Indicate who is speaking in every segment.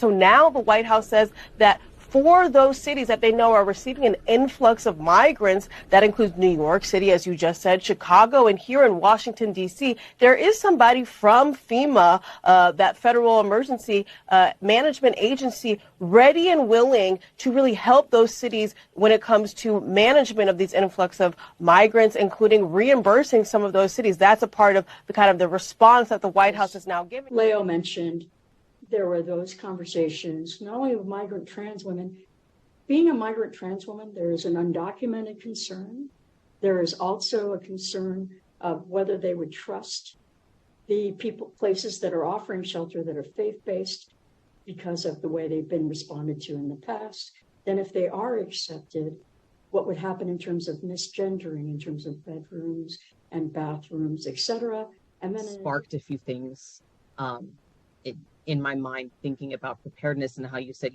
Speaker 1: So now the White House says that for those cities that they know are receiving an influx of migrants, that includes New York City, as you just said, Chicago, and here in Washington, D.C., there is somebody from FEMA, that federal emergency management agency, ready and willing to really help those cities when it comes to management of these influx of migrants, including reimbursing some of those cities. That's a part of the kind of the response that the White House is now giving.
Speaker 2: Leo mentioned there were those conversations, not only with migrant trans women. Being a migrant trans woman, there is an undocumented concern. There is also a concern of whether they would trust the places that are offering shelter that are faith-based because of the way they've been responded to in the past. Then if they are accepted, what would happen in terms of misgendering, in terms of bedrooms and bathrooms, et cetera. And then
Speaker 3: sparked a few things in my mind, thinking about preparedness and how you said,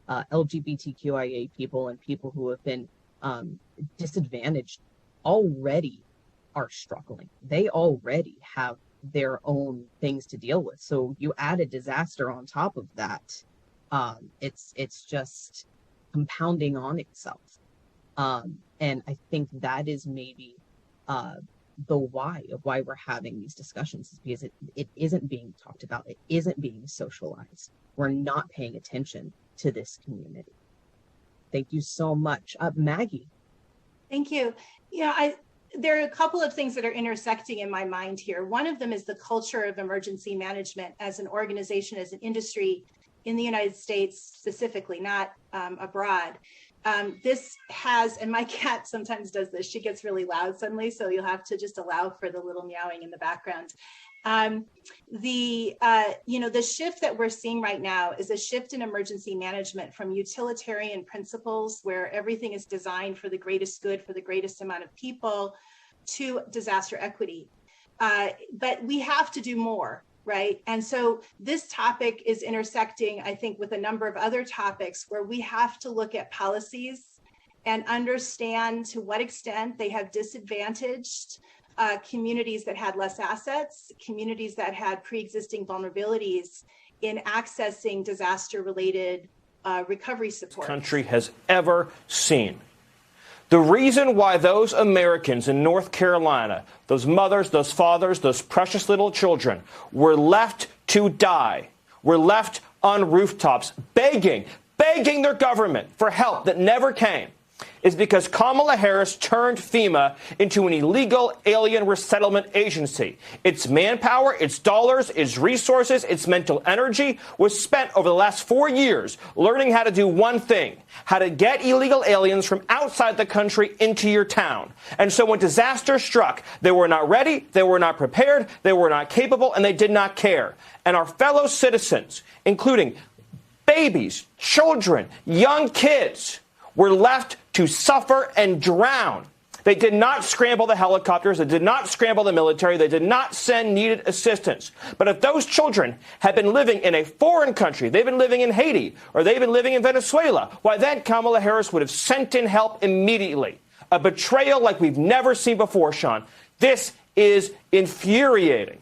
Speaker 3: LGBTQIA people and people who have been disadvantaged already are struggling. They already have their own things to deal with. So you add a disaster on top of that. It's just compounding on itself. And I think that is maybe the why we're having these discussions, is because it isn't being talked about. It isn't being socialized. We're not paying attention to this community. Thank you so much. Maggie.
Speaker 4: Thank you. There are a couple of things that are intersecting in my mind here. One of them is the culture of emergency management as an organization, as an industry in the United States specifically, not abroad. This has, and my cat sometimes does this, she gets really loud suddenly, so you'll have to just allow for the little meowing in the background. The shift that we're seeing right now is a shift in emergency management from utilitarian principles where everything is designed for the greatest good for the greatest amount of people to disaster equity. But we have to do more. Right. And so this topic is intersecting, I think, with a number of other topics where we have to look at policies and understand to what extent they have disadvantaged communities that had less assets, communities that had pre-existing vulnerabilities in accessing disaster-related recovery support.
Speaker 5: This country has ever seen. The reason why those Americans in North Carolina, those mothers, those fathers, those precious little children were left to die, were left on rooftops begging their government for help that never came, is because Kamala Harris turned FEMA into an illegal alien resettlement agency. Its manpower, its dollars, its resources, its mental energy was spent over the last 4 years learning how to do one thing, how to get illegal aliens from outside the country into your town. And so when disaster struck, they were not ready, they were not prepared, they were not capable, and they did not care. And our fellow citizens, including babies, children, young kids, were left to suffer and drown. They did not scramble the helicopters. They did not scramble the military. They did not send needed assistance. But if those children had been living in a foreign country, they've been living in Haiti, or they've been living in Venezuela, why then Kamala Harris would have sent in help immediately. A betrayal like we've never seen before, Sean. This is infuriating.